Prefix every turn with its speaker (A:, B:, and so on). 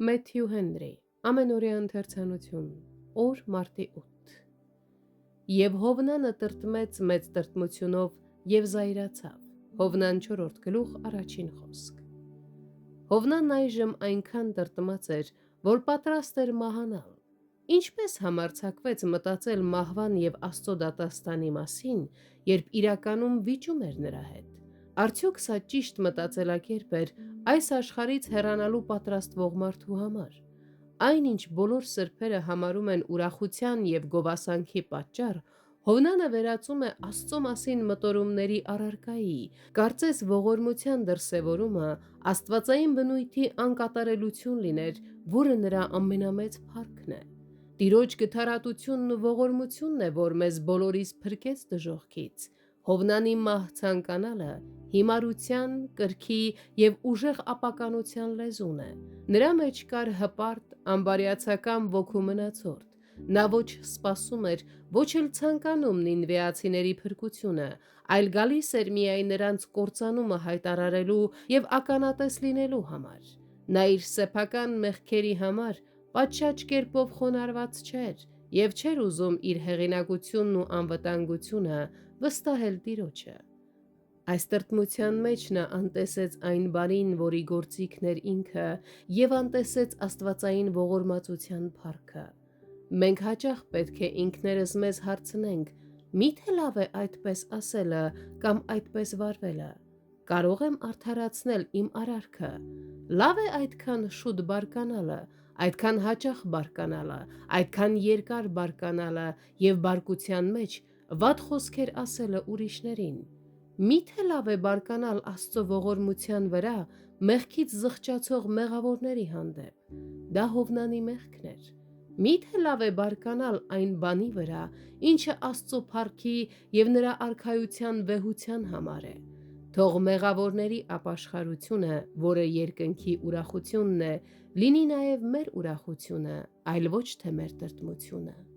A: Մեթյու Հենրի, ամենօրյա ընթերցանություն, օր մարտի 8 Եվ Հովնանը տրտմեց մեծ տրտմությունով և զայրացավ, Հովնան 4-րդ գլուխ առաջին խոսք Հովնան այժմ այնքան տրտմած էր, որ պատրաստ էր մահանալ, ինչպես համարձակվեց մտածել մահվան և Աստծո դատաստանի մասին, երբ իրականում վիճում էր նրա հետ, արդյոք սա ճիշտ մտածելակերպ էր այս աշխարհից հեռանալու պատրաստվող մարդու համար, այն ինչ բոլոր սրբերը համարում են ուրախության և գովասանքի պատճառ, Հովնանը վերածում է Աստծո մասին մտորումների առարկայի, կարծես ողորմության դրսևորումը աստվածային բնույթի անկատարելություն լիներ, որը նրա ամենամեծ փառքն է, Տիրոջ գթառատությունն ու ողորմությունն է, որ մեզ բոլորիս փրկեց դժոխքից, Հովնանի մահ ցանկանալը հիմարության, կրքի և ուժեղ ապականության լեզուն է, նրա մեջ կար հպարտ, անբարյացակամ ոգու մնացորդ, նա ոչ սպասում էր, ոչ էլ ցանկանում նինվեացիների փրկությունը, այլ գալիս էր միայն նրանց կործանումը հայտարարելու և ականատես լինելու համար, նա իր սեփական մեղքերի համար պատշաճ կերպով խոնարհված չէր և չէր ուզում իր հեղինակությունն ու անվտանգությունը վստահել Տիրոջը, այս տրտմության մեջ նա անտեսեց այն բանին, որի գործիքն էր ինքը և անտեսեց աստվածային ողորմածության փառքը, մենք հաճախ պետք է ինքներս մեզ հարցնենք, միթե լավ է այդպես ասելը կամ այդպես վարվելը, կարո՞ղ եմ արդարացնել իմ արարքը, լավ է այդքան շուտ բարկանալը, այդքան հաճախ բարկանալը, այդքան երկար բարկանալը և բարկության մեջ վատ խոսքեր ասելը ուրիշներին, միթե լավ է բարկանալ Աստծո ողորմության վրա մեղքից զղջացող մեղավորների հանդեպ, դա Հովնանի մեղքն էր, միթե լավ է բարկանալ այն բանի վրա, ինչը Աստծո փառքի և նրա արքայության վեհության համար է, թող մեղավորների ապաշխարությունը, որը երկնքի ուրախությունն է, լինի նաև մեր ուրախությունը, այլ ոչ թե մեր տրտմությունը։